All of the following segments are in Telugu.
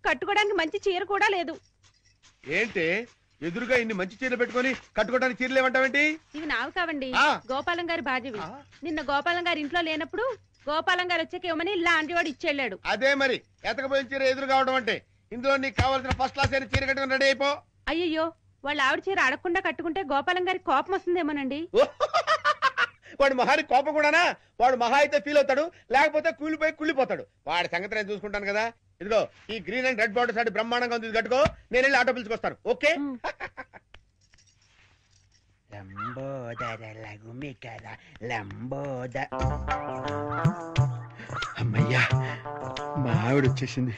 కట్టుకోవడానికి మంచి చీర కూడా లేదు. ఏంటి ఎదురుగా ఇన్ని మంచి చీరలు పెట్టుకొని కట్టుకోవడానికి చీరలు ఏమంటావేంటి? ఇవి నావి కావండి, గోపాలం గారి భార్యవి. నిన్న గోపాలం గారి ఇంట్లో లేనప్పుడు గోపాలం గారు వచ్చాక ఇవ్వమని లాంటి వాడు ఇచ్చేళ్ళాడు. అదే మరి ఎతకపోయిన చీర ఎదురు కావడం అంటే. ఇందులో నీకు కావాల్సిన ఫస్ట్ క్లాస్ అయిన చీర కట్టుకుని రెడీ అయిపో. అయ్యయ్యో, వాళ్ళ ఆవిడ చీర అడగకుండా కట్టుకుంటే గోపాలం గారి కోపం వస్తుందేమోనండి. వాడు మహాని కోపం కూడానా? వాడు మహా అయితే ఫీల్ అవుతాడు, లేకపోతే కూలిపోయి కుళ్ళిపోతాడు. వాడి సంగతి నేను చూసుకుంటాను కదా. ఇదిగో ఈ గ్రీన్ అండ్ రెడ్ బార్డర్ సాటి బ్రహ్మాండంగా ఉంది, కట్టుకో. నేను వెళ్ళి ఆటో పిలుచుకొస్తాను. ఓకే? అమ్మయ్యా, మా ఆవిడ వచ్చేసింది.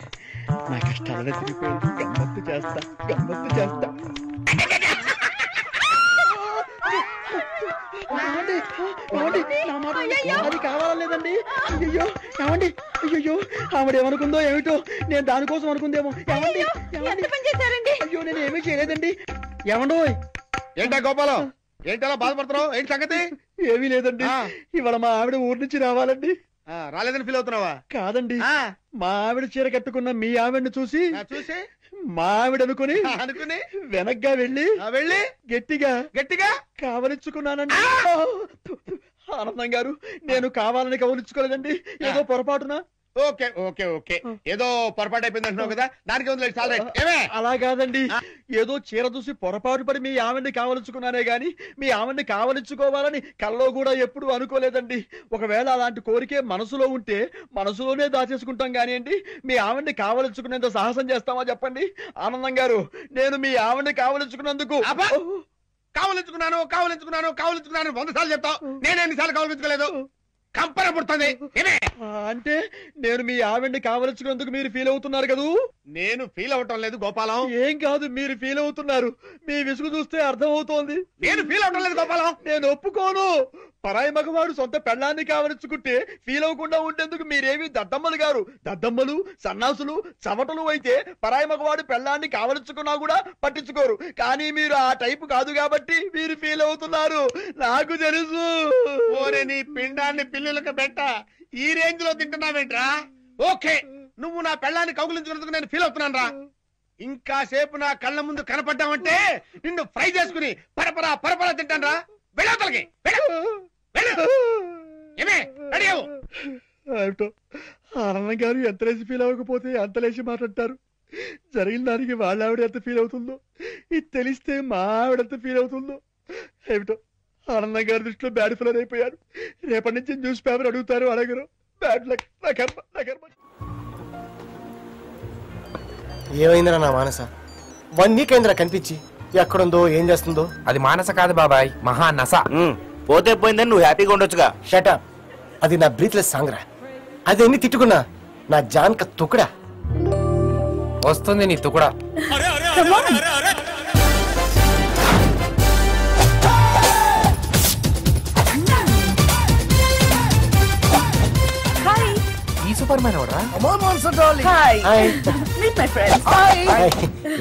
నా కష్టాలనే తిరిగిపోయింది. గమ్మత్తు చేస్తా, గమ్మత్తు చేస్తా. కావాలేదండి. అయ్యో ఏమండి, అయ్యో ఆవిడ ఏమనుకుందో ఏమిటో, నేను దానికోసం అనుకుందేమో. అయ్యో నేను ఏమీ చేయలేదండి. ఏమండో ఏంటా గోపాలం, ఏంటలా బాధపడుతున్నావు? ఏంటి సంగతి? ఏమీ లేదండి, ఇవాళ మా ఆవిడ ఊరి నుంచి రావాలండి. రాలేదని ఫీల్ అవుతున్నావా? కాదండి, మా ఆవిడ చీర కట్టుకున్న మీ ఆవిడని చూసి మా ఆవిడ అనుకుని వెనక్గా వెళ్ళి గట్టిగా గట్టిగా కావలించుకున్నానండి. ఆనందం గారు, నేను కావాలని కవలించుకోలేదండి, ఏదో పొరపాటున. ఓకే ఓకే ఓకే, ఏదో పొరపాటు అయిపోయింది అంటున్నావు కదా, దానికి ఉంది. అలా కాదండి, ఏదో చీర చూసి పొరపాటు పడి మీ ఆవిడ్ని కావలించుకున్నానే గాని మీ ఆవిడ్ని కావలించుకోవాలని కల్లో కూడా ఎప్పుడు అనుకోలేదండి. ఒకవేళ అలాంటి కోరికే మనసులో ఉంటే మనసులోనే దాచేసుకుంటాం కానివ్వండి, మీ ఆవిడ్ని కావలించుకునేంత సాహసం చేస్తామా చెప్పండి? ఆనందం గారు, నేను మీ ఆవిడ్ని కావలించుకున్నందుకు కావలించుకున్నాను 100 సార్లు చెప్తావు. నేను ఎన్నిసార్లు కావలించుకోలేదు? కంపన పుడుతుంది. అంటే నేను మీ ఆవిడ్ని కావలించుకున్నందుకు మీరు ఫీల్ అవుతున్నారు కదూ? నేను ఫీల్ అవటం లేదు గోపాలం. ఏం కాదు, మీరు ఫీల్ అవుతున్నారు. మీ విసుగు చూస్తే అర్థం అవుతోంది. నేను ఫీల్ అవటం లేదు గోపాలం. నేను ఒప్పుకోను. పరాయి మగవాడు సొంత పెళ్ళాన్ని కావలించుకుంటే ఫీల్ అవ్వకుండా ఉండేందుకు మీరేమి దద్దమ్మలు గారు? దద్దమ్మలు, సన్నాసులు, చవటలు అయితే పరాయి మగవాడు పెళ్ళాన్ని కావలించుకున్నా కూడా పట్టించుకోరు. కానీ మీరు ఆ టైపు కాదు కాబట్టి మీరు ఫీల్ అవుతున్నారు. నాకు తెలుసు. ఓరే నీ పిండాన్ని పిల్లులకు పెట్ట, ఈ రేంజ్ లో తింటున్నావేంట్రా? ఓకే, నువ్వు నా పెళ్ళాన్ని కౌగులించుకున్నందుకు నేను ఫీల్ అవుతున్నాను రా. ఇంకా సేపు నా కళ్ళ ముందు కనపడ్డావంటే నిన్ను ఫ్రై చేసుకుని పరపరా తింటాను రా. వెళ్ళవతలకి ఆనందం గారు ఎంత లేచి ఫీల్ అవ్వకపోతే అంత లేచి మాట్లాడతారు. జరిగిన దానికి వాళ్ళ ఆవిడ ఎంత ఫీల్ అవుతుందో, ఇది తెలిస్తే మా ఆవిడ ఎంత ఫీల్ అవుతుందో ఏమిటో. ఆనందం గారి దృష్టిలో బ్యాడ్ ఫిలర్ అయిపోయారు. రేపటి నుంచి న్యూస్ పేపర్ అడుగుతారు, అడగరు. Bad luck. నా కర్మ. ఏమైందిరా నా మానస? 1 వీక్ అయిందిరా కనిపించి. ఎక్కడుందో ఏం చేస్తుందో. అది మానస కాదు బాబాయ్, మహా నస. పోతే పోయిందని నువ్వు హ్యాపీగా ఉండొచ్చుగా. షటప్. అది నా బ్రీత్లెస్ సాంగ్ రా. అది ఎన్ని తిట్టుకున్నా నా జాన్క తుకుడా. వస్తుంది నీ తుకుడా. ఈ సూపర్ మ్యాన్ ఎవరా?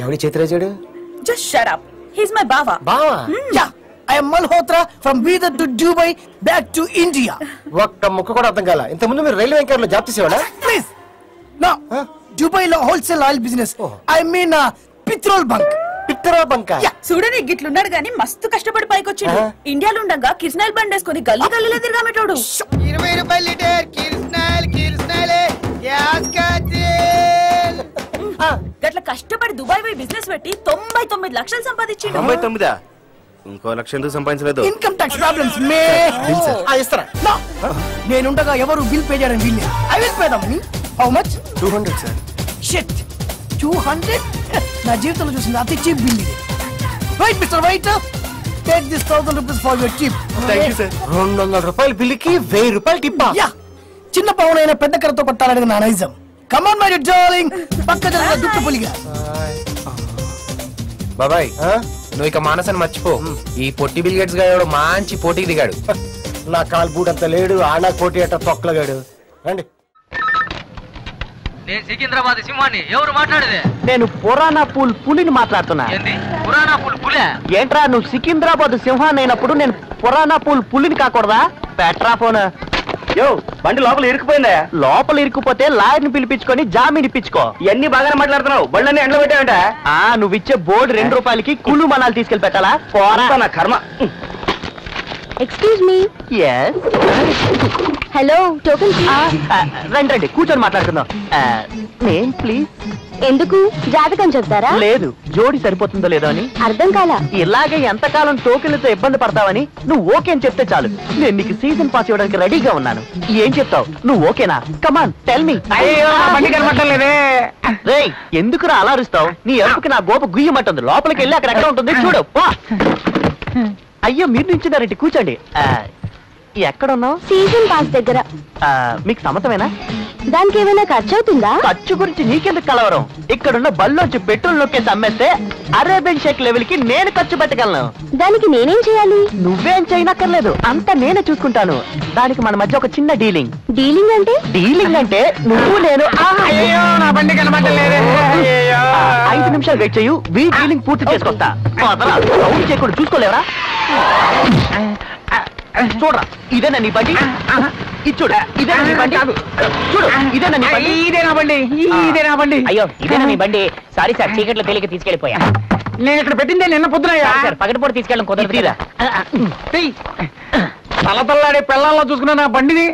ఎవరి చేతిరాజాడు? Just shut up. He's my Bava. Bava? Yeah. I am Malhotra from Bidar to Dubai back to India. ఒక్క ముక్క కూడా అర్థం కాల. ఇంత ముందు మీరు రైల్వే యాంకర్ లో job చేసేవాడా? Please. No. Dubai lo wholesale oil business. I mean petrol bunk. Petrol bunk. చూడని గిట్లున్నాడు గానీ మస్తు కష్టపడి పైకొచ్చిండు. ఇండియాలో ఉండగా కిర్స్నాయిల్ బండి వేసుకుని గల్లీ గల్లీలో తిరగామెటోడు. 20 రూపాయలు లీటర్ కిర్స్నాయిల్ గ్యాస్ కట్టేల్. గట్ల కష్టపడి దుబాయ్ పోయి బిజినెస్ పెట్టి 99 లక్షలు సంపాదించిండు. 99? ఇంకో లక్ష ఎందుకు సంపాదించలేదు? ఇన్కమ్ టాక్స్ ప్రాబ్లమ్స్ మే. ఇస్తారా? నేనుండగా ఎవరు బిల్ పే చేయడం వీల్లేదు. I will pay them. How much? 200 sir. Shit, 200? నా జీవితంలో చూసింది అతి చీప్ బిల్ ఇది. Right mister right, take this 1000 rupees for your tip. Thank you sir. 200 రూపాయల బిల్లుకి 1000 రూపాయలు టిప్పా? యా, చిన్న పవనైన పెద్ద కర్రతో పట్టాలనేది నా నైజం. కమ్ ఆన్ మై డార్లింగ్, పక్క జరగ దుట్టు పులిగా. బాబాయ్ నువ్వు ఇక మానసని మర్చిపో. ఈ పొట్టి బిల్ గేట్స్ గాడు మంచి పోటీకి దిగాడు. నా కాలు బూడంత లేడు, ఆనా పోటీ అట్ట తొక్కలగాడు. రండి. నేను సికింద్రాబాద్ సింహాన్ని. ఎవరు మాట్లాడేది? నేను పురాణా పూల్ పులిని మాట్లాడుతున్నా. ఏంది పురాణా పూల్ పులే? ఏంట్రా నువ్వు సికింద్రాబాద్ సింహాన్ని అయినప్పుడు నేను పురాణా పూల్ పులిని కాకూడదా? Petra phone. యో బండి లోపల ఇరుక్కుపోయిందా? లోపల ఇరుక్కుపోతే లాయర్ని పిలిపించుకొని జామీన్ ఇప్పించుకో. ఇవన్నీ బాగానే మాట్లాడుతున్నావు. బళ్ళని ఎండలో పెట్టావంట. నువ్వు ఇచ్చే బోర్డు 2 రూపాయలకి కుళ్ళు మనాలు తీసుకెళ్లి పెట్టాలా? పోరా నా కర్మ. Excuse me. Yes. Hello, token రండి రండి కూర్చొని మాట్లాడుకుందాం. Name please. ఎందుకు? జాతకం చెప్తారా? లేదు, జోడి సరిపోతుందో లేదో అని. అర్థం కాలా? ఇలాగే ఎంతకాలం టోకెన్లతో ఇబ్బంది పడతావని నువ్వు ఓకే అని చెప్తే చాలు. నేను నీకు సీజన్ పాస్ ఇవ్వడానికి రెడీగా ఉన్నాను. ఏం చెప్తావు? నువ్వు ఓకేనా? Come on tell me. రేయ్, ఎందుకురా అలరిస్తావు? నీ ఎరుపుకి నా గోప గుయ్యమంటుంది. లోపలికి వెళ్ళి అక్కడ ఎక్కడ ఉంటుంది చూడు. అయ్యో, మీరు నుంచున్నారంటే కూర్చోండి. ఎక్కడున్నావు? సీజన్ పాస్ దగ్గర. మీకు సమ్మతమేనా? దానికి ఏమైనా ఖర్చు అవుతుందా? ఖర్చు గురించి నీకెందుకు కలవరం? ఇక్కడున్న బల్లోంచి పెట్రోల్ నొక్కేసి అమ్మేస్తే అరేబియన్ షేక్ లెవెల్ కి నేను ఖర్చు పెట్టగలను. దానికి నేనేం చేయాలి? నువ్వేం చేయనక్కర్లేదు, అంతా నేనే చూసుకుంటాను. దానికి మన మధ్య ఒక చిన్న డీలింగ్. డీలింగ్ అంటే? డీలింగ్ అంటే నువ్వు నేను 5 నిమిషాలు వెయిట్ చేయు, వీ డీలింగ్ పూర్తి చేసుకొస్తా. సౌండ్ చేయకుండా చూసుకోలేవరా? చూడరా, ఇదేనా నీ బండి? ఇచ్చుడు, ఇదేనా నీ బండి? చూడు, ఇదేనా నీ బండి? ఇదేనా బండి? ఇదేనా బండి? అయ్యో, ఇదేనా నీ బండి? సారీ సార్, చీకట్లో తేలిక తీసుకెళ్ళిపోయా. నేను ఇక్కడ పెట్టిందే నిన్న పొద్దునయ్యా. పగటిపూట తీసుకెళ్ళడం కుదరదు. తలతల్లాడే పిల్లల్లో చూసుకున్న నా బండిని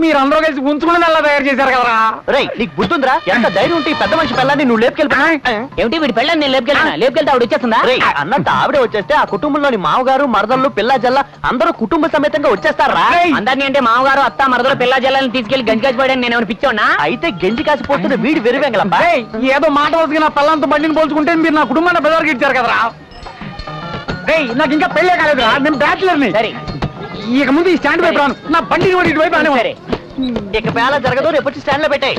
మీరందరూ కలిసి ఉంచుకుని అలా తయారు చేశారు కదరా. రేయ్, నీకు బుద్ధుందిరా? ఎంత ధైర్యం ఉంటే పెద్ద మనిషి పిల్లని నువ్వు లేపుకెళ్ళిపోయా? ఏమిటి వీడి పిల్లని నేను లేపుకెళ్తే ఆవిడ వచ్చేస్తుందా? అన్నట్టు ఆవిడే వచ్చేస్తే ఆ కుటుంబంలోని మామగారు మరదళ్ళు పిల్ల జల్ల అందరూ కుటుంబ సమేతంగా వచ్చేస్తారా? అందరినీ అంటే మామగారు అత్త మరదలు పిల్ల జల్లని తీసుకెళ్లి గంజి కాసిపోయాడని నేను ఏమైనా పిచ్చోనా? అయితే గంజి కాసిపోతున్న వీడి వెరువెంగలబ్బా. ఏదో మాట వస్తుంది నా పిల్లలతో బండిని పోల్చుకుంటే మీరు నా కుటుంబాన్ని బెదరికి ఇచ్చారు కదరా. రేయ్, నాకు ఇంకా పెళ్ళే కాలేదురా, నేను బ్యాచులర్ని. సరే, ఇక ముందు ఈ స్టాండ్ వైపు రాను, నా బండిని కూడా ఇటువైపు అనే. సరే, ఇక పేల జరగదు, రేపొచ్చి స్టాండ్ లో పెట్టాయి.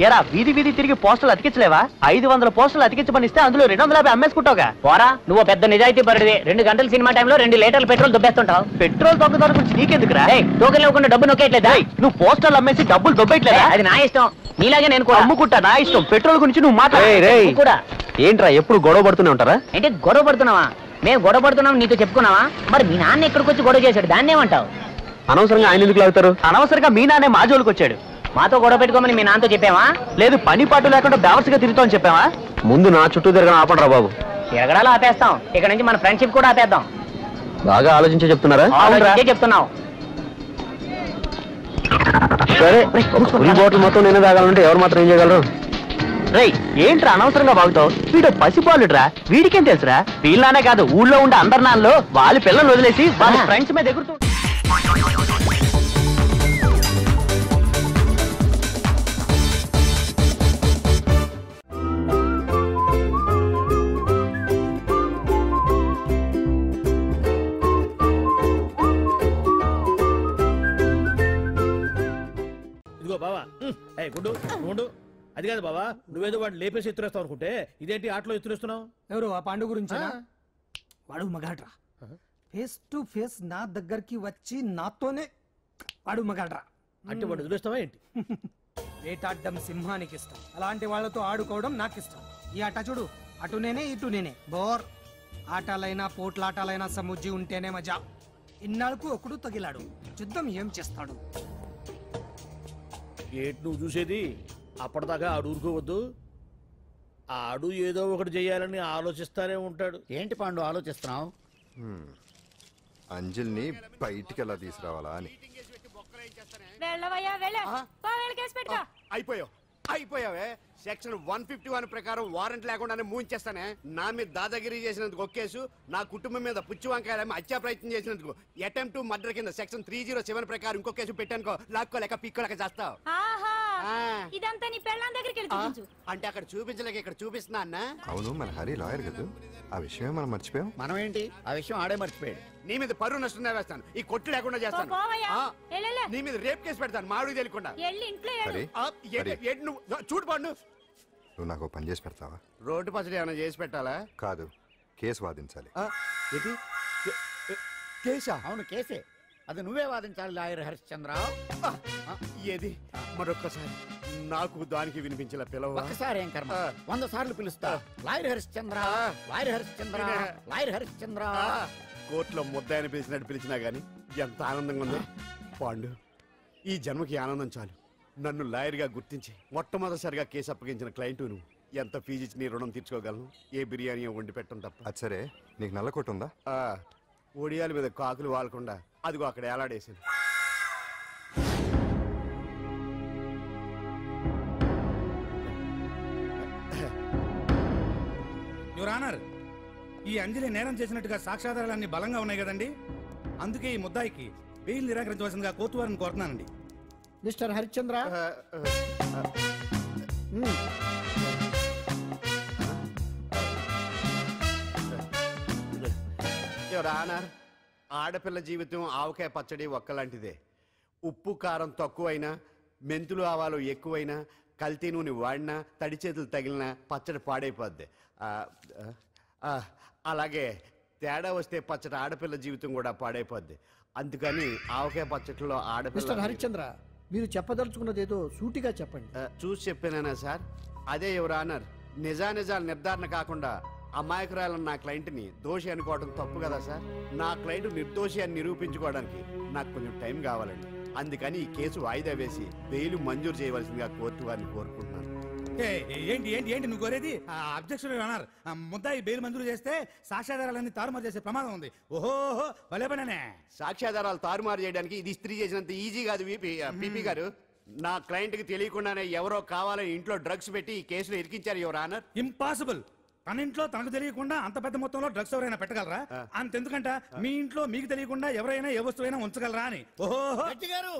ఎరా, వీధి వీధి తిరిగి పోస్టులు అతికించలేవా? 500 పోస్టులు అతికించమనిస్తే అందులో 250 అమ్మేసుకుంటావుగా. పోరా, నువ్వు పెద్ద నిజాయితీ పరుడివి. 2 గంటల సినిమా టైంలో 2 లీటర్లు పెట్రోల్ దుబ్బేస్తుంటావు. పెట్రోల్ దొంగతనం గురించి నీకెందుకురా? టోకెన్ ఇవ్వకుండా డబ్బు నొక్కేయట్లేదా? నువ్వు పోస్టర్లు అమ్మేసి డబ్బులు దొబ్బేయట్లేదా? అది నా ఇష్టం. నీలాగే నేను కూడా అమ్ముకుంటా, నా ఇష్టం. పెట్రోల్ గురించి నువ్వు మాట్లాడు కూడా. ఏంట్రా ఎప్పుడు గొడవ పడుతూనే ఉంటారా? ఏంటి గొడవ పడుతున్నావా? మేము గొడవ పడుతున్నాం నీతో చెప్పుకున్నావా? మరి మీ నాన్న ఎక్కడికి వచ్చి గొడవ చేశాడు, దాన్ని ఏమంటావు? అనవసరంగా ఆయన ఎందుకు లాగుతారు? అనవసరంగా మీ నాన్నే మా జోలికి వచ్చాడు. మాతో గొడవ పెట్టుకోమని మీ నాన్నతో చెప్పావా? లేదు, పని పాటు లేకుండా బేవర్స్గా తిరుగుతామని చెప్పావా? ముందు నా చుట్టూ తిరగడం ఆపండి రా బాబు. తిరగడాలు ఆపేస్తాం, ఇక్కడ నుంచి మన ఫ్రెండ్షిప్ కూడా ఆపేద్దాం. బాగా ఆలోచించే చెప్తున్నారా? ఆలోచించే చెప్తున్నావు. సరే, ఈ బాటిల్ మొత్తం నేనే తాగాలంటే ఎవరు మాత్రం ఏం చేయగలరు? రేయ్, ఏంట్రా అనవసరంగా బాగుతావు? వీడు పసిపాలుడ్రా, వీడికేం తెలుసురా? వీళ్ళనే కాదు, ఊళ్ళో ఉండే అందరి నాన్నలో వాళ్ళ పిల్లలు వదిలేసి వాళ్ళ ఫ్రెండ్స్ మీద ఎగురుతూ. ఇదిగో బావా, గుడ్డు గుండు, అది కాదు బావా, నువ్వేదో వాడు లేపేసి ఎత్తురేస్తావు అనుకుంటే ఇదేంటి ఆటలో ఎత్తురేస్తున్నావు? ఎవరు ఆ పాండు గురించి? వాడు మగాడ్రా, ఫేస్ టు ఫేస్ నా దగ్గరికి వచ్చి నాతోనే వాడు మగాడ్రా. అంటే వాడు వదిలేస్తావా ఏంటి? వేటాడ్డం సింహానికి ఇష్టం, అలాంటి వాళ్ళతో ఆడుకోవడం నాకు ఇష్టం. ఈ ఆట చూడు, అటు నేనే ఇటు నేనే. బోర్ ఆటలైనా పోట్లాటాలైనా సముజ్జి ఉంటేనే మజా. ఇన్నాళ్ళకు ఒకడు తగిలాడు, యుద్ధం ఏం చేస్తాడు? ఏంటి నువ్వు చూసేది? అప్పటిదాకా ఆడు ఊరుకోవద్దు. ఆడు ఏదో ఒకటి చెయ్యాలని ఆలోచిస్తానే ఉంటాడు. ఏంటి పాండు ఆలోచిస్తున్నావు? అంజలిని బయటికి ఎలా తీసుకురావాలా అని. అయిపోయావే. సెక్షన్ 151 ప్రకారం వారెంట్ లేకుండానే మూయించేస్తానే. నా మీద దాదాగిరి చేసినందుకు ఒక కేసు, నా కుటుంబం మీద పుచ్చి వంకాయలేమో హత్యా ప్రయత్నం చేసినందుకు అటెంప్ట్ టు మర్డర్ కింద సెక్షన్ 307 ప్రకారం ఇంకో కేసు పెట్టానుకో, లాక్కోలేక పిక్కోలేక చేస్తావు. ఇదంతా నీ పెళ్ళాం దగ్గరికి వెళ్ళి అంటే అక్కడ చూపించలేక ఇక్కడ చూపిస్తున్నా అన్న. అవును, మన హరి లాయర్ కదా, ఆ విషయమే మనం మర్చిపోయాం. మనం ఏంటి ఆ విషయం ఆడే మర్చిపోయాడు. నీ మీద పరువు నష్టం వేస్తాను, ఈ కొట్టు లేకుండా చేస్తాను. నీ మీద రేప్ కేసు పెడతాను మాడు తెలియకుండా. చూడు పండు, నువ్వు నాకు పని చేసి పెడతావా? రోడ్డు పచ్చడి ఏమైనా చేసి పెట్టాలా? కాదు, కేసు వాదించాలి. కేసా? అవును కేసే, అది నువ్వే వాదించాలి లాయర్ హరిశ్చంద్ర. ఏది మరొక్కసారి నాకు దానికి వినిపించిన పిలవ. ఒక్కసారి ఏం కర్మ, 100 సార్లు పిలుస్తా. Lawyer Harishchandra, lawyer Harishchandra, lawyer Harishchandra. కోర్టులో ముద్దాయని పిలిచినట్టు పిలిచినా గానీ ఎంత ఆనందంగా ఉందో. పాండు, ఈ జన్మకి ఆనందం చాలు. నన్ను లాయర్గా గుర్తించి మొట్టమొదటిసారిగా కేసు అప్పగించిన క్లయింట్ నువ్వు. ఎంత ఫీజు ఇచ్చి నీ రుణం తీర్చుకోగలను? ఏ బిర్యానీ వండి పెట్టడం తప్ప. అది సరే, నీకు నల్ల కొట్టు ఉందా? ఒడియాల మీద కాకులు వాలకుండా అదిగో అక్కడ ఏలాడేసింది. యువర్ ఆనర్, ఈ అంజలి నేరం చేసినట్టుగా సాక్ష్యాధారాలన్నీ బలంగా ఉన్నాయి కదండి. అందుకే ఈ ముద్దాయికి బెయిల్ నిరాకరించవలసిందిగా కోర్టు వారిని కోరుతున్నానండి. మిస్టర్ హరిశ్చంద్ర, యువర్ ఆనర్, ఆడపిల్ల జీవితం ఆవకాయ పచ్చడి ఒక్కలాంటిదే. ఉప్పు కారం తక్కువైనా, మెంతులు ఆవాలు ఎక్కువైనా, కల్తీ నూనె వాడినా, తడి చేతులు తగిలినా పచ్చడి పాడైపోద్ది. అలాగే తేడా వస్తే పచ్చడి ఆడపిల్ల జీవితం కూడా పాడైపోద్ది. అందుకని ఆవకాయ పచ్చడిలో ఆడపిల్ల. మిస్టర్ హరిశ్చంద్ర, మీరు చెప్పదలుచుకున్నది ఏదో సూటిగా చెప్పండి. చూసి చెప్పానా సార్? అదే యువర్ ఆనర్, నిజానిజాలు నిర్ధారణ కాకుండా అమాయకురాలను నా క్లయింట్ని దోషి అనుకోవడం తప్పు కదా సార్? నా క్లయింట్ నిర్దోషి అని నిరూపించుకోవడానికి నాకు కొంచెం టైం కావాలండి. అందుకని ఈ కేసు వాయిదా వేసి బెయిల్ మంజూరు చేయవలసిందిగా కోర్టు వారిని కోరుకుంటున్నాను. ఏంటి ఏంటి ఏంటి నువ్వు కోరేది? అబ్జెక్షన్ అన్నారు. ముద్దాయి బెయిల్ మంజూరు చేస్తే సాక్ష్యాధారాలన్నీ తారుమారు చేసే ప్రమాదం ఉంది. ఓహో భలే పనేనే. సాక్ష్యాధారాలు తారుమారు చేయడానికి ఇది ఇస్త్రీ చేసినంత ఈజీ కాదు పీపీ గారు. నా క్లయింట్ కి తెలియకుండానే ఎవరో కావాలని ఇంట్లో డ్రగ్స్ పెట్టి ఈ కేసులో ఇరికించారు యువర్ ఆనర్. ఇంపాసిబుల్. తన ఇంట్లో తనకు తెలియకుండా అంత పెద్ద మొత్తంలో డ్రగ్స్ ఎవరైనా పెట్టగలరా? అంతెందుకంట మీ ఇంట్లో మీకు తెలియకుండా ఎవరైనా ఏ వస్తువైనా ఉంచగలరా అని. ఓహో గారు,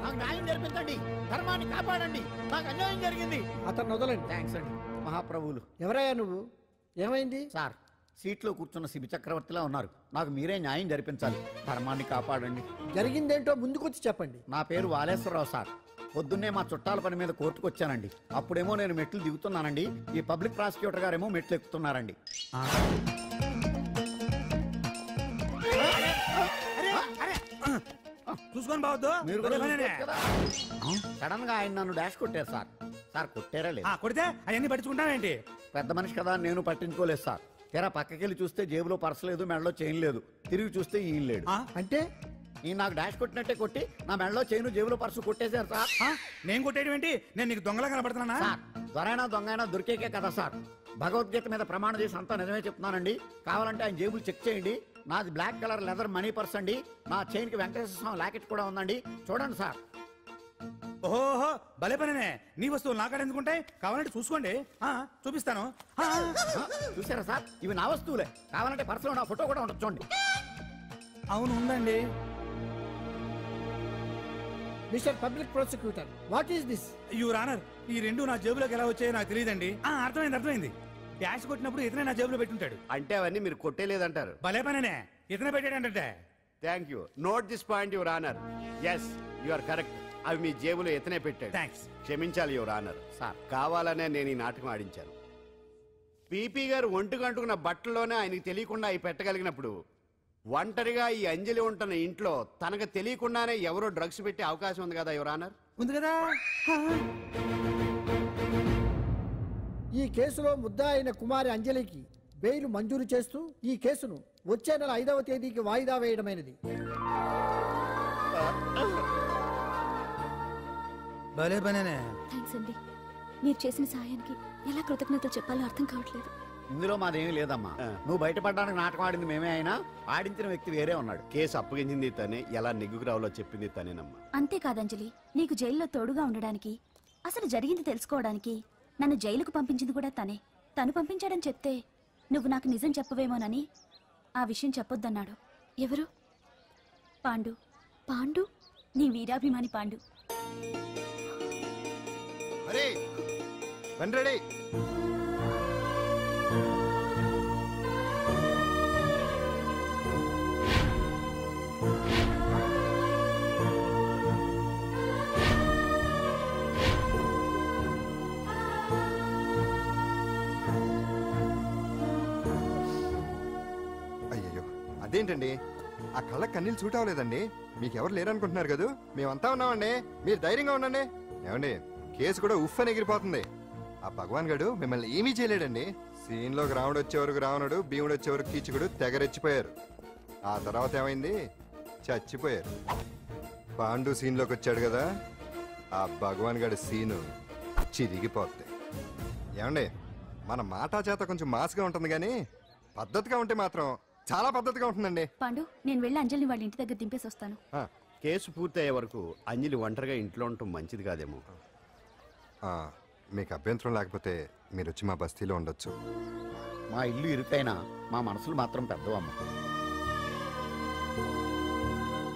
నాకు న్యాయం జరిపించండి, ధర్మాన్ని కాపాడండి, నాకు అన్యాయం జరిగింది. అతను వదలండి. థ్యాంక్స్ అండి మహాప్రభువులు. ఎవరయ్యా నువ్వు? ఏమైంది? సార్, సీట్లో కూర్చున్న శిబి చక్రవర్తిలా ఉన్నారు. నాకు మీరే న్యాయం జరిపించాలి, ధర్మాన్ని కాపాడండి. జరిగిందేంటో ముందుకొచ్చి చెప్పండి. నా పేరు వాలేశ్వరరావు సార్. పొద్దున్నే మా చుట్టాల పని మీద కోర్టుకు వచ్చానండి. అప్పుడేమో నేను మెట్లు దిగుతున్నానండి, ఈ పబ్లిక్ ప్రాసిక్యూటర్ గారేమో మెట్లు ఎక్కుతున్నారండి. చూసుకొని బావద్దు. మీరు సడన్ గా ఆయన నన్ను డాష్ కొట్టారు సార్. సార్ కొట్టారా లేదు? కొడితే అవన్నీ పట్టించుకుంటానేంటి? పెద్ద మనిషి కదా నేను పట్టించుకోలేదు సార్. తెరా పక్కకెళ్ళి చూస్తే జేబులో పర్స్ లేదు, మెడలో చైన్ లేదు. తిరిగి చూస్తే ఈయన లేడు. అంటే ఈయన నాకు డాష్ కొట్టినట్టే కొట్టి నా మెడలో చైన్ జేబులో పర్సు కొట్టేశారు సార్. నేను కొట్టేయడం ఏంటి? నేను నీకు దొంగలా కనపడుతున్నా? సార్, దొరైనా దొంగైనా దొరికేకే కదా సార్. భగవద్గీత మీద ప్రమాణం చేసి అంతా నిజమే చెప్తున్నానండి. కావాలంటే ఆయన జేబులు చెక్ చేయండి. నాది black colour leather money purse అండి. నా చైన్ కి వెంకటేశ్వర స్వామి లాకెట్ కూడా ఉందండి. చూడండి సార్. ఓహో భలే పనేనే. నీ వస్తువులు నాకాడ ఎందుకుంటాయి? కావాలంటే చూసుకోండి, చూపిస్తాను. చూసారా సార్, ఇవి నా వస్తువులే. కావాలంటే పర్సులో నా ఫోటో కూడా ఉంటుంది, చూడండి. అవును ఉందండి. Mister public prosecutor, what is this? Your honour, ఈ రెండు నా జేబులోకి ఎలా వచ్చాయో నాకు తెలియదండి. అర్థమైంది. డాష్ కొట్టినప్పుడు ఇతనే నా జేబులో పెట్టుంటాడు. అంటే అవన్నీ మీరు కొట్టేలేదంటారు? భలే పనేనే, ఇతనే పెట్టాడంటే. Thank you. Note this point your honour. Yes, you are correct. అవి మీ జేబులో ఇతనే పెట్టాడు. థ్యాంక్స్. క్షమించాలి యువర్ ఆనర్. సార్, కావాలనే నేను ఈ నాటకం ఆడించాను. పీపీ గారు ఒంటికి అంటుకున్న బట్టల్లోనే ఆయనకి తెలియకుండా అవి పెట్టగలిగినప్పుడు ఒంటరిగా ఈ అంజలి ఉంటున్న ఇంట్లో తనకు తెలియకుండానే ఎవరో డ్రగ్స్ పెట్టే అవకాశం ఉంది కదా యువర్ ఆనర్? ఉంది కదా. ఈ కేసులో ముద్దా అయిన కుమారి అంజలికి బెయిల్ మంజూరు చేస్తూ ఈ కేసును వచ్చే నెల 5వ తేదీకి వాయిదా వేయడమైనది. భలే పనేనే. థాంక్స్ అండి, మీరు చేసిన సహాయానికి ఎలా కృతజ్ఞతలు చెప్పాలో అర్థం కావట్లేదు. ఇందులో మాదేమీ లేదమ్మా. నువ్వు బయటపడడానికి నాటకం ఆడింది మేమే అయినా ఆడించిన వ్యక్తి వేరే ఉన్నాడు. కేసు అప్పగించింది తనే, ఎలా నెగ్గుకు రావాలో చెప్పింది తనేనమ్మా. అంతేకాదంజలి, నీకు జైల్లో తోడుగా ఉండడానికి, అసలు జరిగింది తెలుసుకోవడానికి నన్ను జైలుకు పంపించింది కూడా తనే. తను పంపించాడని చెప్తే నువ్వు నాకు నిజం చెప్పవేమోనని ఆ విషయం చెప్పొద్దన్నాడు. ఎవరు? పాండు. పాండు, నీ వీరాభిమాని పాండు. అయ్యయ్యో, అదేంటండి ఆ కళ్ళ కన్నీళ్ళు సూట్ అవ్వలేదండి. మీకెవరు లేరనుకుంటున్నారు కదా, మేమంతా ఉన్నామండి. మీరు ధైర్యంగా ఉండండి. ఏమండి, కేసు కూడా ఉఫ్ అని ఎగిరిపోతుంది. ఆ భగవాన్ గడు మిమ్మల్ని ఏమీ చేయలేడండి. సీన్లోకి రావణుడు వచ్చేవరకు రావణుడు, భీముడు వచ్చేవరకు కీచుకుడు తెగరెచ్చిపోయారు. ఆ తర్వాత ఏమైంది? చచ్చిపోయారు. పాండు సీన్ లోకి వచ్చాడు కదా, ఆ భగవాన్ గడి సీను చిరిగిపోద్ది. ఏమండి, మన మాటా చేత కొంచెం మాస్గా ఉంటుంది కానీ పద్ధతిగా ఉంటే మాత్రం చాలా పద్ధతిగా ఉంటుందండి. పాండు, నేను వెళ్ళి అంజలిని వాళ్ళ ఇంటి దగ్గర దింపేసి వస్తాను. కేసు పూర్తయ్యే వరకు అంజలి ఒంటరిగా ఇంట్లో ఉండటం మంచిది కాదేమో. మీకు అభ్యంతరం లేకపోతే మీరు వచ్చి మా బస్తీలో ఉండొచ్చు. మా ఇల్లు ఇరుకైనా మా మనసులు మాత్రం పెద్దవమ్మ.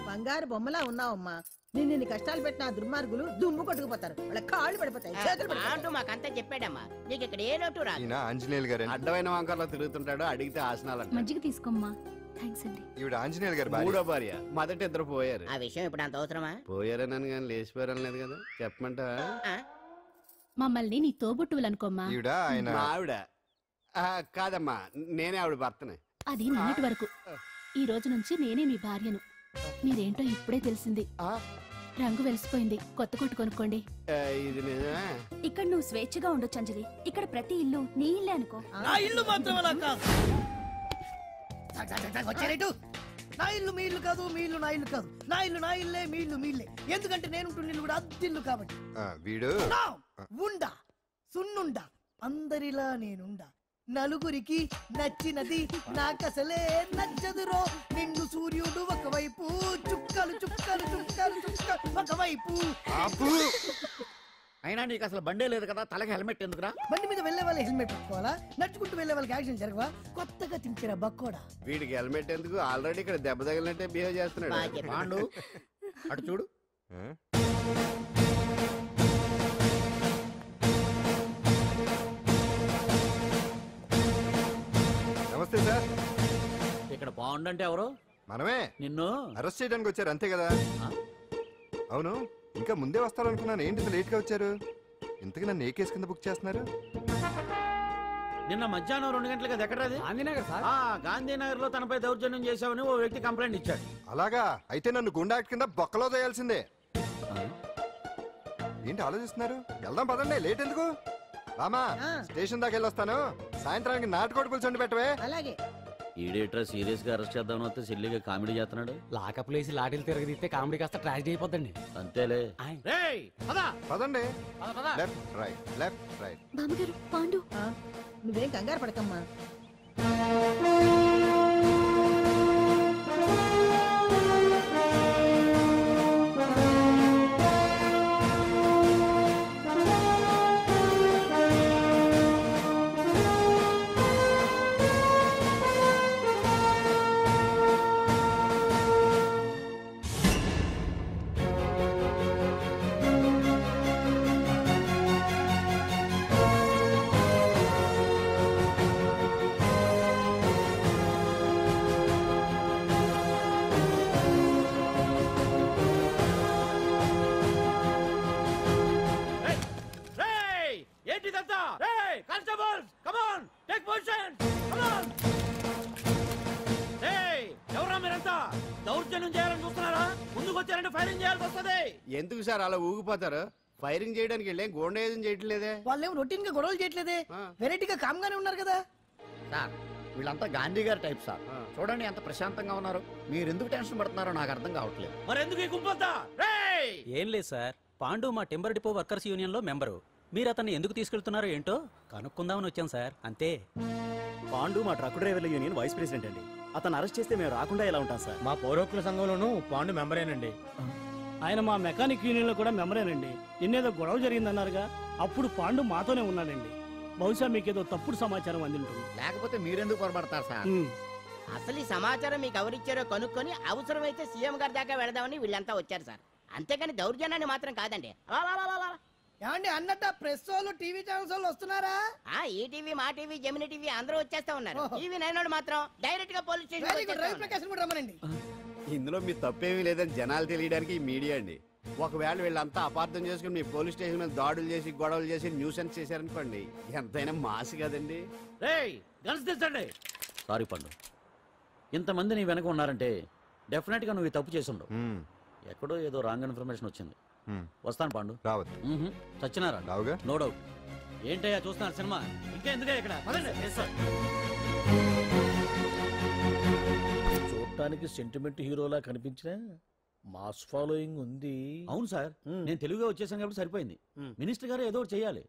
బంగారు బొమ్మలా ఉన్నావమ్మా. నిన్ను కష్టాలు పెట్టిన దుర్మార్గులు దుమ్ము కొట్టుకుపోతారు, వాళ్ళ కాళ్ళు పడిపోతాయి, చేతులు పడిపోతాయి. మాకంతా చెప్పాడమ్మా, నీకు ఇక్కడ ఏ లోటు రాదు. ఆంజనేయులు గారు అడ్డమైన వంకర్లో తిరుగుతుంటాడు, అడిగితే ఆసనాలు. మజ్జిగ తీసుకోమ్మా. థాంక్స్ అండి. ఈవిడ ఆంజనేయులు గారు మూడో భార్య. మొదట ఇద్దరు పోయారు. ఆ విషయం ఇప్పుడు అంత అవసరమా? పోయారనని కానీ లేచిపోయారని లేదు కదా, చెప్పమంటా? మమ్మల్ని నీ తోబుట్టువులు అనుకోమ్మా. మా ఆవిడ కాదమ్మా, నేనే ఆవిడ భర్తనే. అది నిన్నటి వరకు. ఈ రోజు నుంచి నేనే మీ భార్యను. మీరేంటో ఇప్పుడే తెలిసింది. రంగు వెలిసిపోయింది, కొత్త కొట్టు కొనుక్కోండి. ఇది నిజమే. ఇక్కడ నువ్వు స్వేచ్ఛగా ఉండొచ్చు అంజలి. ఇక్కడ ప్రతి ఇల్లు నీ ఇల్లే అనుకో. నా ఇల్లు మాత్రం అలా కాదు. వచ్చారేటు? నా ఇల్లు మీ ఇల్లు కాదు, మీ ఇల్లు నా ఇల్లు కాదు. నా ఇల్లు నా ఇల్లే, మీ ఇల్లు మీ ఇల్లే. ఎందుకంటే నేను ఇల్లు కూడా అద్దిల్లు కాబట్టి. వీడు ఉండా సున్నుండా, అందరిలా నేనుండా. నలుగురికి నచ్చినది నాకసలే నచ్చదురో. నిన్ను సూర్యుడు ఒకవైపు, చుక్కలు చుక్కలు చుక్కలు చుక్కలు ఒకవైపు. అయినా నీకు అసలు బండే లేదు కదా, తలకి హెల్మెట్ ఎందుకురా? బండి మీద వెళ్లే వాళ్ళు హెల్మెట్ పెట్టుకోవాలా? నడుచుకుంటూ వెళ్లే వాళ్ళకి యాక్సిడెంట్ జరగవా? కొత్తగా తింటారా బక్కోడా? వీడికి హెల్మెట్ ఎందుకు? ఆల్రెడీ ఇక్కడ దెబ్బ తగిలినట్టే బిహేవ్ చేస్తున్నాడు. పాండు అటు చూడు. నమస్తే సార్. ఇక్కడ బాగుండంటే ఎవరు? మనమే. నిన్ను అరెస్ట్ చేయడానికి వచ్చారు అంతే కదా? అవును, ఇంకా ముందే వస్తారనుకున్నాను. ఏంటి లేట్ గా వచ్చారు? ఇంతకీ నన్ను ఏ కేసు కింద బుక్ చేస్తున్నారు? నిన్న మధ్యాహ్నం 2 గంటలకు అది ఎక్కడది? గాంధీనగర్ సార్. గాంధీనగర్ లో తనపై దౌర్జన్యం చేశామని ఓ వ్యక్తి కంప్లైంట్ ఇచ్చాడు. అలాగా? అయితే నన్ను గుండా యాక్ట్ కింద బొక్కలో చేయాల్సిందే. ఏంటి ఆలోచిస్తున్నారు? వెళ్దాం పదండి, లేట్ ఎందుకు? రామా, స్టేషన్ దాకా వెళ్ళొస్తాను. సాయంత్రానికి నాటుకోడి పులుసు వండి పెట్టవే. అలాగే. ఈడేట్రా సీరియస్ గా అరెస్ట్ చేద్దామని వస్తే సిల్లిగా కామెడీ చేస్తున్నాడు. లాకప్ లేసి లాటిల్ తిరగదీస్తే కామెడీ కాస్త ట్రాజడీ అయిపోద్దండి. అంతేలే. పదండి. Left right, left right. బామ్మగారు, పాండు. నువ్వేం కంగారు పడకమ్మా. ఎందుకు సార్ అలా ఊగిపోతారు? ఫైరింగ్ చేయడానికి వెళ్ళే గోండేజం చేయట్లేదే. వాళ్ళేం రొటీన్ గా గొడవలు చేయట్లేదే, వెరైటీగా కామ్గానే ఉన్నారు కదా సార్. వీళ్ళంతా గాంధీ గారి టైప్ సార్. చూడండి ఎంత ప్రశాంతంగా ఉన్నారు. మీరు ఎందుకు టెన్షన్ పడుతున్నారో నాకు అర్థం కావట్లేదు. ఏం లేదు సార్, పాండు మా టింబర్ డిపో వర్కర్స్ యూనియన్ లో మెంబరు. మీరు అతన్ని ఎందుకు తీసుకెళ్తున్నారో ఏంటో కనుక్కుందామని వచ్చాం సార్, అంతే. పాండు మా ట్రక్ డ్రైవర్ల యూనియన్ వైస్ ప్రెసిడెంట్ అండి. అతను అరెస్ట్ చేస్తే మేము రాకుండా ఎలా ఉంటాం సార్? మా పౌరోక్తుల సంఘంలోనూ పాండు మెంబరేనండి. ఆయన మా మెకానిక్ యూనియన్ లో కూడా మెంబరేనండి. నిన్నేదో గొడవ జరిగిందన్నారుగా, అప్పుడు పాండు మాతోనే ఉన్నాడండి. బహుశా మీకేదో తప్పుడు సమాచారం అందింటుంది. లేకపోతే మీరెందుకు పొరపడతారు సార్? అసలు ఈ సమాచారం మీకు ఎవరిచ్చారో కనుక్కొని అవసరమైతే సీఎం గారి దాకా వెళదామని వీళ్ళంతా వచ్చారు సార్. అంతేకాని దౌర్జన్యాన్ని మాత్రం కాదండి. ఏమండి అన్నట్టు ప్రెస్ వాళ్ళు, టీవీ ఛానల్స్ వాళ్ళు వస్తున్నారా? ఈ టీవీ, మా టీవీ, జెమిని టీవీ అందరూ వచ్చేస్తా ఉన్నారు. టీవీ 9 మాత్రం డైరెక్ట్ గా పోలీస్ స్టేషన్. ఇందులో మీ తప్పేమీ లేదని జనాలు తెలియడానికి ఈ మీడియా అండి. ఒకవేళ వీళ్ళంతా అపార్థం చేసుకుని మీ పోలీస్ స్టేషన్ మీద దాడులు చేసి, గొడవలు చేసి, న్యూసెన్స్ చేశారనుకోండి, ఎంతైనా మాసి కదండి. సారీ పండు, ఇంతమంది నీ వెనక ఉన్నారంటే డెఫినెట్ గా నువ్వు తప్పు చేసి ఉండవు. ఎక్కడో ఏదో రాంగ్ ఇన్ఫర్మేషన్ వచ్చింది. వస్తాను పాండు. రావద్దు. చచ్చినారా? No doubt. ఏంటయ్యా చూస్తున్నారు సినిమా? ఇంకెందుకే ఇక్కడ? చూడటానికి సెంటిమెంట్ హీరోలా కనిపించినా మాస్ ఫాలోయింగ్ ఉంది. అవును సార్, నేను తెలుగుగా వచ్చేసాను కాబట్టి సరిపోయింది. మినిస్టర్ గారు ఏదో ఒకటి చేయాలి.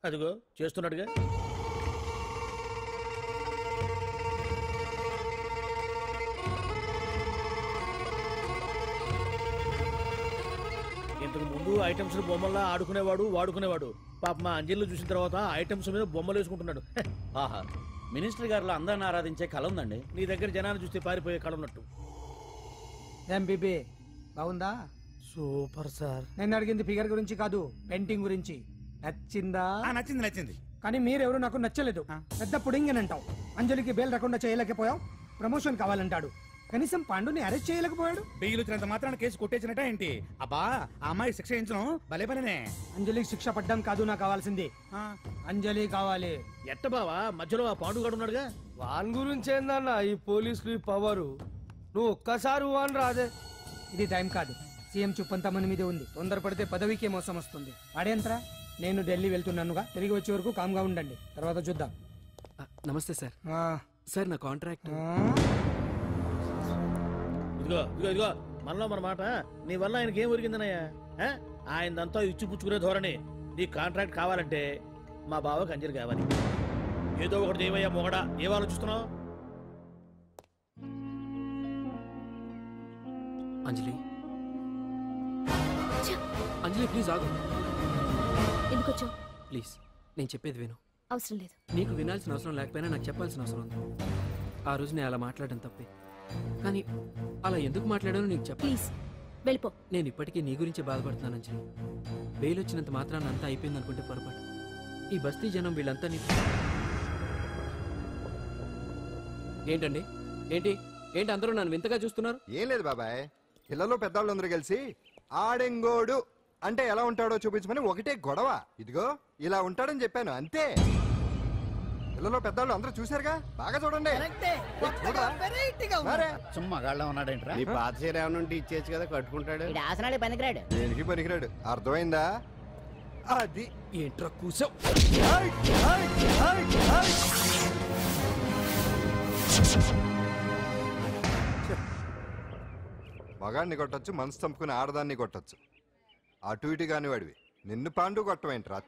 అదిగో చేస్తున్నాడుగా. ఇంతకు ముందు ఐటమ్స్ బొమ్మల్లా ఆడుకునేవాడు, వాడుకునేవాడు. పాప మా అంజలిలో చూసిన తర్వాత ఐటమ్స్ మీద బొమ్మలు వేసుకుంటున్నాడు. ఆహా, మినిస్టర్ గారిలో అందరిని ఆరాధించే కళ ఉందండి. నీ దగ్గర జనాన్ని చూస్తే పారిపోయే కళ ఉన్నట్టు. ఎంబీబీ బాగుందా? Super sir. నేను అడిగింది ఫిగర్ గురించి కాదు, పెయింటింగ్ గురించి. నచ్చిందా? నచ్చింది నచ్చింది. కానీ మీరెవరు నాకు నచ్చలేదు. పెద్ద పుడింగనంటావు. అంజలికి బెయిల్ రాకుండా చేయలేకపోయావు. ప్రమోషన్ కావాలంటాడు. కనీసం పాండుని అరెస్ట్ చేయలేకపోయాడు. బెయిల్ వచ్చినంత మాత్రాన కేసు కొట్టేసినట్ట ఏంటి? అబ్బా, ఆ అమ్మాయి శిక్ష వేయించడం భలే పనినే. అంజలికి శిక్ష పడ్డం కాదు నాకు కావాల్సింది. అంజలి కావాలి. ఎట్ట బావా, మధ్యలో ఆ పాండుగాడు ఉన్నాడుగా. వాన్ గురించి ఏందన్నా ఈ పోలీసులు పవరు? నువ్వు ఒక్కసారి వాన్ రాదే. ఇది టైం కాదు. సీఎం చూపంతా మన మీద ఉంది. తొందరపడితే పదవికే మోసం వస్తుంది. అడేంట్రా, నేను ఢిల్లీ వెళ్తున్నానుగా. తిరిగి వచ్చే వరకు కామ్గా ఉండండి, తర్వాత చూద్దాం. నమస్తే సార్. సార్ నా కాంట్రాక్ట్. ఇదిగో ఇదిగో ఇదిగో, మనలో మన మాట. నీ వల్ల ఆయనకి ఏం ఒరిగిందనయ్యా? ఆయనదంతా ఇచ్చిపుచ్చుకునే ధోరణి. నీ కాంట్రాక్ట్ కావాలంటే మా బావకి అంజలి కావాలి. ఏదో ఒకటి ఏమయ్యా మొగడా, ఏం ఆలోచిస్తున్నావు? అంజలి, అంజలి ప్లీజ్ ఆగు. ఎందుకొచ్చో? ప్లీజ్ నేను చెప్పేది విను. అవసరం లేదు. నీకు వినాల్సిన అవసరం లేకపోయినా నాకు చెప్పాల్సిన అవసరం ఉంది. ఆ రోజు నేను అలా మాట్లాడడం తప్పే, కానీ అలా ఎందుకు మాట్లాడానో నీకు చెప్ప. ప్లీజ్ వెళ్ళిపో. నేను ఇప్పటికీ నీ గురించి బాధపడుతున్నాను అంజలి. బెయిల్ వచ్చినంత మాత్రాన్ని అంతా అయిపోయింది అనుకుంటే పొరపాటు. ఈ బస్తీ జనం వీళ్ళంతా ఏంటండి? ఏంటి ఏంటి అందరూ నన్ను వింతగా చూస్తున్నారు? ఏం లేదు బాబాయ్, పిల్లలు పెద్దవాళ్ళందరూ కలిసి ఆడెంగోడు అంటే ఎలా ఉంటాడో చూపించమని ఒకటే గొడవ. ఇదిగో ఇలా ఉంటాడని చెప్పాను అంతే. పిల్లలు పెద్దవాళ్ళు అందరూ చూసారుగా, బాగా చూడండి. మగాళ్ళ ఉన్నాడేంట్రా? నీ పాత చీర ఏమైనా ఉంటే ఇచ్చేచ్చు కదా, కట్టుకుంటాడు. ఆసనాలే పనికిరాడు. దేనికి పనికిరాడు, అర్థమైందా? అది ఏంట్రా కూసావ్? మగాడిని కొట్టచ్చు, మనసు చంపుకుని ఆడదాన్ని కొట్టచ్చు. అటు ఇటు కాని వాడివి నిన్ను పాండు కొట్టమేంట్రా?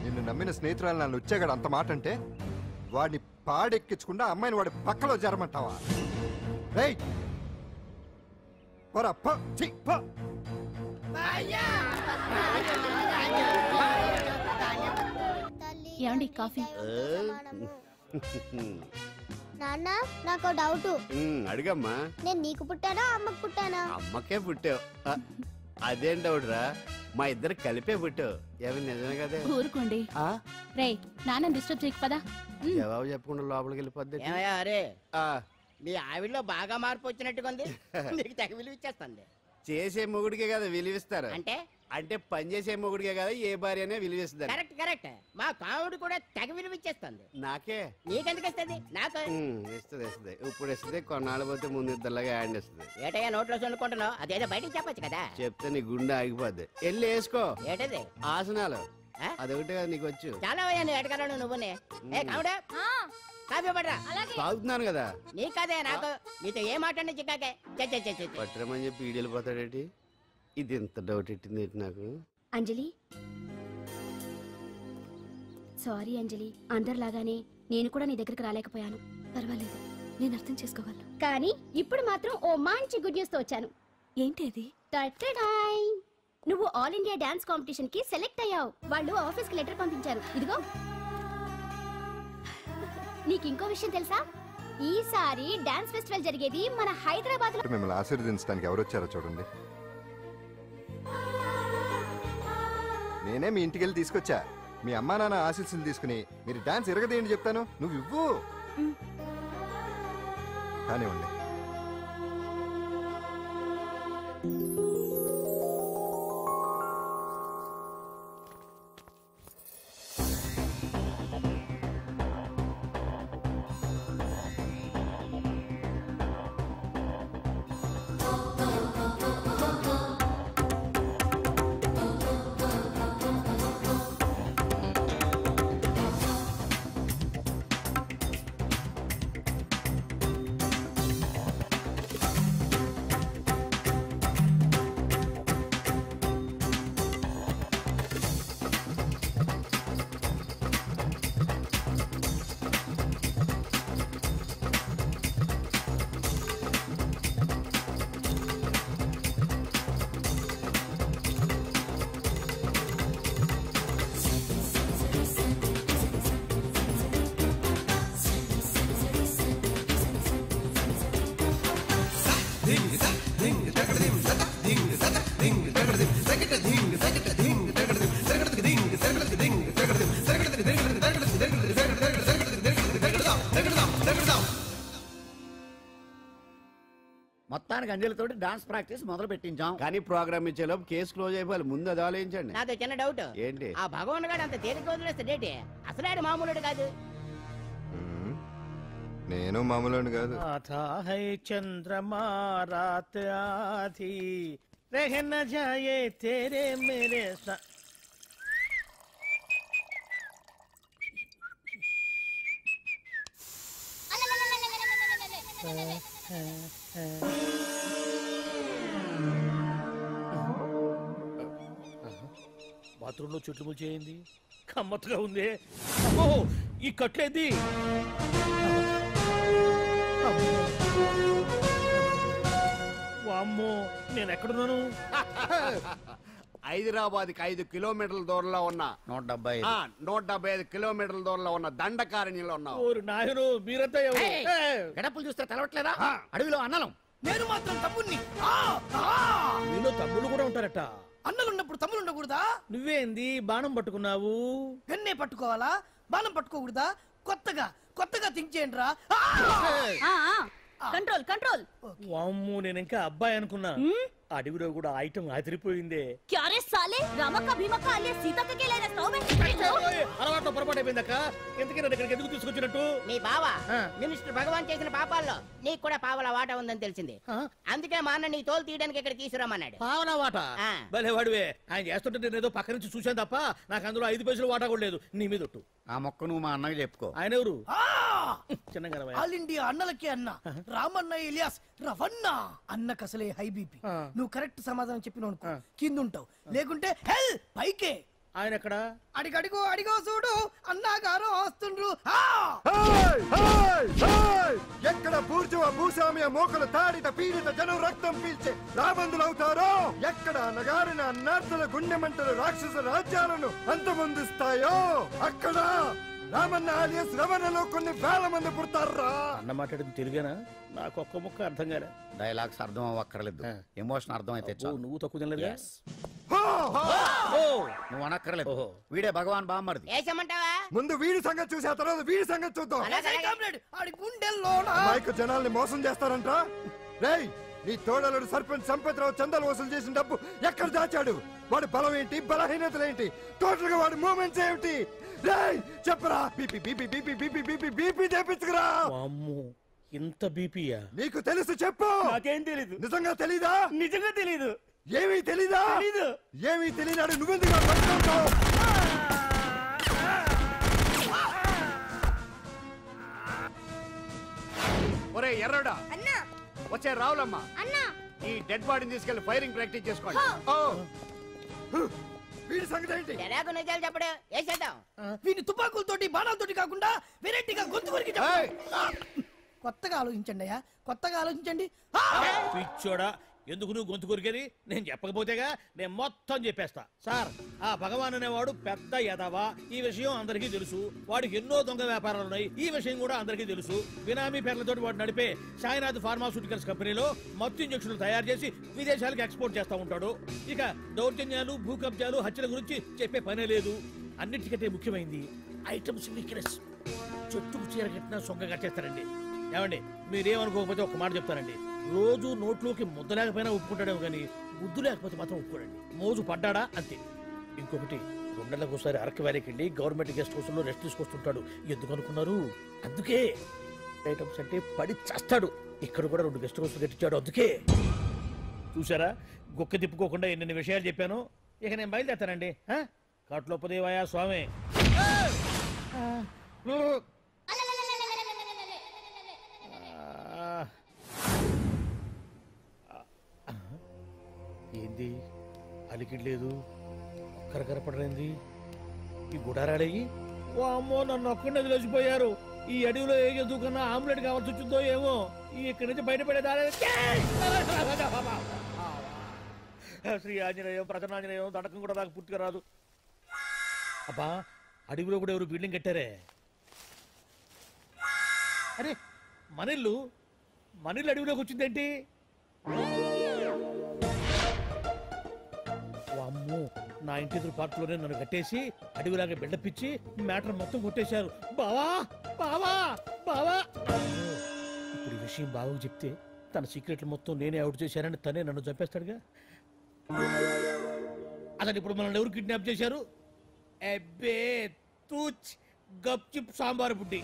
నిన్ను నమ్మిన స్నేహితురాలు నన్ను వచ్చాగాడు అంత మాట అంటే వాడిని పాడెక్కించకుండా అమ్మాయిని వాడి పక్కలో జరమంటావా? ఏమండి కాఫీ? నాన్న నాకు డౌట్. అడిగమ్మా. నేను నీకు పుట్టానా అమ్మకు పుట్టానా? అమ్మకే పుట్టావు. అదేం డౌట్ రా, మా ఇద్దరు కలిపే పుట్టావు. ఏమి నిజమే కదా? ఊరుకోండి. రేయ్ నాన్న డిస్టర్బ్ చేయకు పదా. జవాబు చెప్పకుండా లోపలికి వెళ్ళిపోద్ది. అరే మీ ఆవిడలో బాగా మార్పు వచ్చినట్టుగా ఉంది. నీకు తెగ విలువ ఇచ్చేస్తుంది. చేసే మొగుడికే కదా విలువిస్తారు. అంటే అంటే పని చేసే మొగుడికే కదా ఏ భార్య అనే విలువిస్తారు. Correct correct. మా కావుడు కూడా తెగ విలువ ఇచ్చేస్తుంది. నాకే? నీకెందుకు ఇస్తుంది? నాకు ఇస్తుంది ఇస్తుంది. ఇప్పుడు ఇస్తుంది, కొన్నాళ్ళు పోతే ముందు ఇద్దరులాగా హ్యాండ్ ఇస్తుంది. ఏటయ్యా నోట్లో చల్లుకుంటున్నావు? అదేదో బయటికి చెప్పొచ్చు కదా. చెప్తే నీ గుండె ఆగిపోద్ది. వెళ్ళి వేసుకో. ఏంటది? ఆసనాలు. అదొకటి కదా నీకు వచ్చు. చాలా ఎడగలను నువ్వునే. ఏ కావుడా కాఫీ పడరా. తాగుతున్నాను కదా. నీ కదే నాకు. నీతో ఏ మాట్లాడి చిక్కాకే పట్టరమని చెప్పి ఈడు వెళ్ళిపోతాడేటి? ఇది ఎంత డౌట్ ఎట్టింది నాకు. అంజలి సారీ అంజలి, అందరిలాగానే నేను కూడా నీ దగ్గరికి రాలేకపోయాను. పర్వాలేదు, నేను అర్థం చేసుకోగలను. కానీ ఇప్పుడు మాత్రం ఓ మంచి గుడ్ న్యూస్ తో వచ్చాను. ఏంటి అది? నువ్వు ఆల్ ఇండియా డాన్స్ కాంపిటీషన్ కి సెలెక్ట్ అయ్యావు. వాళ్ళు ఆఫీస్ కి లెటర్ పంపించారు. ఇదిగో. నీకు ఇంకో విషయం తెలుసా? ఈసారి డాన్స్ ఫెస్టివల్ జరిగేది మన హైదరాబాద్ లో. మిమ్మల్ని ఆశీర్వదించడానికి ఎవరు వచ్చారో చూడండి. నేనే మీ ఇంటికి వెళ్ళి తీసుకొచ్చా. మీ అమ్మా నాన్న ఆశీస్సులు తీసుకుని మీరు డాన్స్ ఎరగదేంటి చెప్తాను. నువ్వు ఇవ్వు కానివ్వండి. మొత్తానికి అంజలితోటి డాన్స్ ప్రాక్టీస్ మొదలు పెట్టించాం. కానీ ప్రోగ్రామ్ ఇచ్చేలోపు కేసు క్లోజ్ అయిపోవాలి. ముందు అది ఆలోచించండి. నాతో చిన్న డౌట్. ఏంటి? ఆ భగవాన్ గారు అంత తేలిక వదిలేస్తాడేటి? అసలు ఆడు మామూలుడు కాదు. నేను మామూలు కాదు. చంద్రమా రాత్ ఆధీ రह न जाए तेरे मेरे साथ. బాత్రూంలో చెట్లు ముల్చేయింది. కమ్మత్తుగా ఉంది. అమ్మో ఈ కట్లేంది? వామ్మో నేను ఎక్కడున్నాను? హైదరాబాద్కి 5 కిలోమీటర్ల దూరంలో ఉన్న 175 కిలోమీటర్ల దూరంలో ఉన్న దండకారణ్యంలో ఉన్నావు. నాయను మీరంతా గడపలు చూస్తే తెలవట్లేదా? అడవిలో అన్నలం. నేను మాత్రం తమ్ముణ్ణి. మీలో తమ్ముళ్ళు కూడా ఉంటారట. అన్నలున్నప్పుడు తమ్ముడు ఉండకూడదా? నువ్వేంది బాణం పట్టుకున్నావు? గన్నే పట్టుకోవాలా? బాణం పట్టుకోకూడదా? కొత్తగా థింక్ చేయండి రా. Control control. వామ్మో నేను ఇంకా అబ్బాయి అనుకున్నా. అడవిలో కూడా ఐటమ్ అదిరిపోయిందే. క్యారే సాలే రామక్క భీమక్క అల్లే సీతక్క కే లేరా సౌమే. అలవాటు పొరపాటు అయిపోయిందక్క. ఎందుకు నన్ను ఇక్కడికి ఎందుకు తీసుకొచ్చినట్టు? మీ బావా మినిస్టర్ భగవాన్ చేసిన పాపాల్లో నీకు కూడా పావలా వాటా ఉందని తెలిసింది. అందుకే మా అన్న నీ తోలు తీయడానికి ఇక్కడ తీసుకురామన్నాడు. పావలా వాటా? భలే వాడివే. ఆయన చేస్తుంటే నేను ఏదో పక్క నుంచి చూశాను తప్ప నాకు అందులో 5 పైసలు వాటా కూడా లేదు. నీ మీద ఒట్టు. ఆ మొక్క నువ్వు మా అన్నకి చెప్పుకో. ఆయన ఎవరు? చిన్నగా ఆల్ ఇండియా అన్నలకి అన్న రామన్న ఇలియాస్ రవన్న. అన్నకు అసలే హై బీపీ. నువ్వు కరెక్ట్ సమాధానం చెప్పిన కింద ఉంటావు, లేకుంటే హెల్ పైకే. ఆయన ఎక్కడ? అడిగో చూడు అన్నగారు వస్తుండ్రు. ఎక్కడ బూర్జువా భూస్వామ్య మోకలు తాడిత పీడిత జనం రక్తం పీల్చే రాబందులవుతారో, ఎక్కడ నగారిన అన్నార్థుల గుండె మంటలు రాక్షస రాజ్యాలను అంతమొందిస్తాయో అక్కడ రామన్న ఆలియస్ రవణలో కొన్ని వేల మంది పుడతారా. అన్న మాట్లాడింది తెలుగేనా? నాకు ఒక్క ముక్క అర్థం కాలే. డైలాగ్స్ అర్థం అవ్వక్కర్లేదు, ఎమోషన్ అర్థం అయితే నువ్వు తక్కువ తినలేదుగా? నువ్వు అనక్కర్లేదు. వీడే భగవాన్ బామ్మర్ది. ఏమంటావా? ముందు వీడి సంగతి చూసే తర్వాత వీడి సంగతి చూద్దాం. మైకు జనాల్ని మోసం చేస్తారంట. రేయ్ నీ తోడలుడు సర్పంచ్ సంపత్రావు చందాలు వసూలు చేసిన డబ్బు ఎక్కడ దాచాడు? వాడి బలం ఏంటి, బలహీనతలు ఏంటి, టోటల్ గా వాడి మూమెంట్స్ ఏమిటి? రేయ్ చెప్పరా. BP BP BP BP BP BP తెప్పించుకురా. ఇంత బీపీయా? నీకు తెలుసు చెప్పు. నాకేం తెలీదు. నిజంగా తెలీదా? నిజంగా తెలీదు. ఏమీ తెలీదా? ఏమీ తెలియనాడు నువ్వెందుకు పట్టుకుంటావు? ఒరే ఎర్రడా వచ్చే రావులమ్మా, ఈ డెడ్ బాడీని తీసుకెళ్లి ఫైరింగ్ ప్రాక్టీస్ చేసుకోండి. వీడి సంగతి ఏంటి? ఎలాగో నిజాలు చెప్పడు. వేసేద్దాం. వీని తుపాకులతోటి బాణాలతోటి కాకుండా వెరైటీగా గొంతు వరకు కొత్తగా ఆలోచించండి అయ్యా, కొత్తగా ఆలోచించండి. పిచ్చోడా, ఎందుకు నువ్వు గొంతు కొరికేది? నేను చెప్పకపోతేగా నేను మొత్తం చెప్పేస్తా. సార్, ఆ భగవాన్ అనేవాడు పెద్ద యదవా. ఈ విషయం అందరికీ తెలుసు. వాడికి ఎన్నో దొంగ వ్యాపారాలు ఉన్నాయి. ఈ విషయం కూడా అందరికీ తెలుసు. బినామీ పేర్లతో వాడు నడిపే సాయినాథ్ ఫార్మాస్యూటికల్స్ కంపెనీలో మత్తు ఇంజక్షన్లు తయారు చేసి విదేశాలకు ఎక్స్పోర్ట్ చేస్తా ఉంటాడు. ఇక దౌర్జన్యాలు, భూ కబ్జాలు, హత్యల గురించి చెప్పే పనే లేదు. అన్నిటికంటే ముఖ్యమైంది ఐటమ్స్ వీక్నెస్. చెట్టుకు చీర కట్టినా సొంగ కట్టేస్తారండి. ఏమండి, మీరేమనుకోకపోతే ఒక మాట చెప్తారండి. రోజు నోట్లోకి ముద్ద లేకపోయినా ఒప్పుకుంటాడేమో కానీ ముద్దు లేకపోతే మాత్రం ఒప్పుకోడండి. మోజు పడ్డాడా అంతే. ఇంకొకటి, 2 నెలలకు ఒకసారి అరకు వ్యాలీకి వెళ్ళి గవర్నమెంట్ గెస్ట్ హౌస్ లో రెస్ట్ తీసుకొస్తుంటాడు. ఎందుకు అనుకున్నారు? అందుకే. ఐటమ్స్ అంటే పడి చేస్తాడు. ఇక్కడ కూడా 2 గెస్ట్ హౌస్ కట్టించాడు. అందుకే. చూసారా, గుక్క తిప్పుకోకుండా ఎన్ని విషయాలు చెప్పాను. ఇక నేను బయలుదేరుతానండి. కాట్లోపదేవాయా స్వామి. ఏంది అలికిడ్లేదు, ఒక్కరు కనపడలేంది. ఈ గుడారాడయ్యి ఓ అమ్మో నన్ను ఒక్కడే వదిలేసిపోయారు. ఈ అడవిలో ఏ ఎదుగుకన్నా ఆమ్లెట్ కావాల్సి వచ్చిందో ఏమో. ఇక్కడి నుంచి బయటపడేదారే. శ్రీ ఆంజనేయం, ప్రసన్నాంజనేయం, తడకం కూడా నాకు పూర్తిగా రాదు. అబ్బా, అడవిలో కూడా ఎవరు బిల్డింగ్ కట్టారే. అరే మనిల్లు అడవిలోకి వచ్చిందేంటి? అమ్మో, నా ఇంటి ఎదురు పార్కులోనే నన్ను కట్టేసి అడవిలాగా బిల్డపిచ్చి మ్యాటర్ మొత్తం కొట్టేశారు. బావా బావా బావా. ఇప్పుడు ఈ విషయం బావకు చెప్తే తన సీక్రెట్లు మొత్తం నేనే అవుట్ చేశానని తనే నన్ను చంపేస్తాడుగా. అసలు ఇప్పుడు మనల్ని ఎవరు కిడ్నాప్ చేశారు? అబ్బే తూచ్ గప్ చిప్ సాంబార్ బుడ్డి.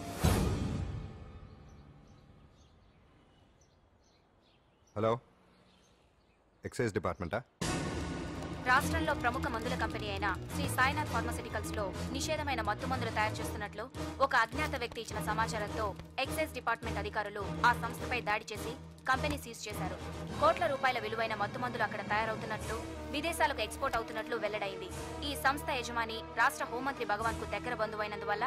హలో, ఎక్సైజ్ డిపార్ట్మెంటా? రాష్ట్రంలో ప్రముఖ మందుల కంపెనీ అయిన శ్రీ సాయినాథ్ ఫార్మాసిటికల్స్ లో నిషేధమైన మత్తు మందులు తయారు చేస్తున్నట్లు ఒక అజ్ఞాత వ్యక్తి ఇచ్చిన సమాచారంతో ఎక్సైజ్ డిపార్ట్మెంట్ అధికారులు ఆ సంస్థపై దాడి చేసి కంపెనీ సీజ్ చేశారు. కోట్ల రూపాయల విలువైన మత్తు మందులు అక్కడ తయారవుతున్నట్లు, విదేశాలకు ఎక్స్పోర్ట్ అవుతున్నట్లు వెల్లడైంది. ఈ సంస్థ యజమాని రాష్ట్ర హోంమంత్రి భగవాన్ కు దగ్గర బంధువైనందువల్ల